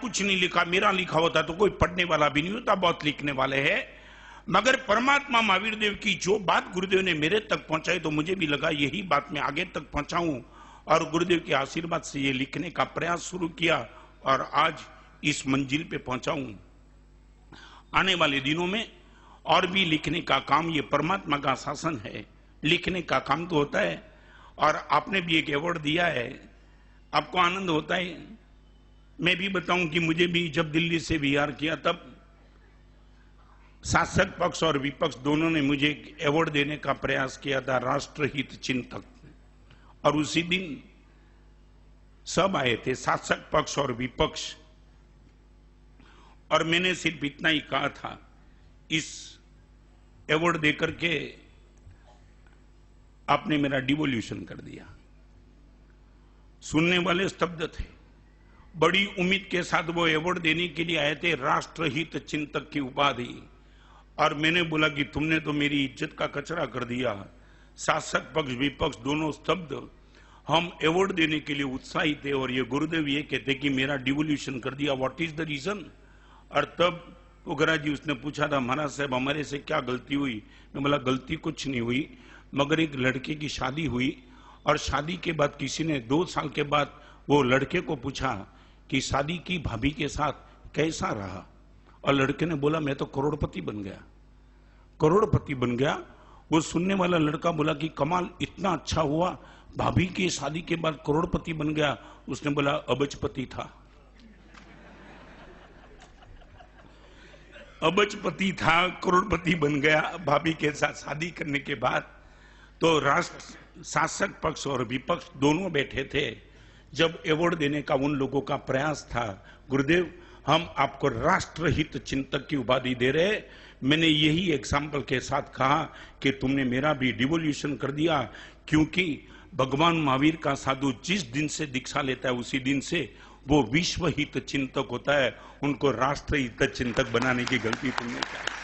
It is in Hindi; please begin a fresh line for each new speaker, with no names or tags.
कुछ नहीं लिखा, मेरा लिखा होता तो कोई पढ़ने वाला भी नहीं होता, बहुत लिखने वाले हैं। मगर परमात्मा महावीर देव की जो बात गुरुदेव ने मेरे तक पहुंचाई तो मुझे भी लगा यही बात मैं आगे तक पहुंचाऊं, और गुरुदेव के आशीर्वाद से ये लिखने का प्रयास शुरू किया और आज इस मंजिल पे पहुंचाऊं। आने वाले दिनों में और भी लिखने का काम, ये परमात्मा का शासन है, लिखने का काम तो होता है। और आपने भी एक अवार्ड दिया है, आपको आनंद होता है। मैं भी बताऊं कि मुझे भी जब दिल्ली से बिहार किया तब शासक पक्ष और विपक्ष दोनों ने मुझे एक अवार्ड देने का प्रयास किया था, राष्ट्रहित चिंतक। और उसी दिन सब आए थे, शासक पक्ष और विपक्ष, और मैंने सिर्फ इतना ही कहा था, इस अवार्ड देकर के आपने मेरा डिवोल्यूशन कर दिया। सुनने वाले स्तब्ध थे, बड़ी उम्मीद के साथ वो अवार्ड देने के लिए आए थे, राष्ट्रहित चिंतक की उपाधि। और मैंने बोला कि तुमने तो मेरी इज्जत का कचरा कर दिया। शासक पक्ष विपक्ष दोनों स्तब्ध, हम अवार्ड देने के लिए उत्साहित थे और ये गुरुदेव ये कहते कि मेरा डिवोल्यूशन कर दिया, व्हाट इज द रीजन। और तब ओगरा जी उसने पूछा था, महाराज साहब हमारे से क्या गलती हुई। मैं बोला गलती कुछ नहीं हुई, मगर एक लड़के की शादी हुई और शादी के बाद किसी ने 2 साल के बाद वो लड़के को पूछा कि शादी की भाभी के साथ कैसा रहा, और लड़के ने बोला मैं तो करोड़पति बन गया, करोड़पति बन गया। वो सुनने वाला लड़का बोला कि कमाल, इतना अच्छा हुआ, भाभी की शादी के बाद करोड़पति बन गया। उसने बोला अबजपति था, अबजपति था, करोड़पति बन गया भाभी के साथ शादी करने के बाद। तो राष्ट्र शासक पक्ष और विपक्ष दोनों बैठे थे जब अवार्ड देने का उन लोगों का प्रयास था। गुरुदेव हम आपको राष्ट्रहित चिंतक की उपाधि दे रहे। मैंने यही एग्जाम्पल के साथ कहा कि तुमने मेरा भी डिवोल्यूशन कर दिया, क्योंकि भगवान महावीर का साधु जिस दिन से दीक्षा लेता है उसी दिन से वो विश्व हित चिंतक होता है। उनको राष्ट्रहित चिंतक बनाने की गलती तुमने की।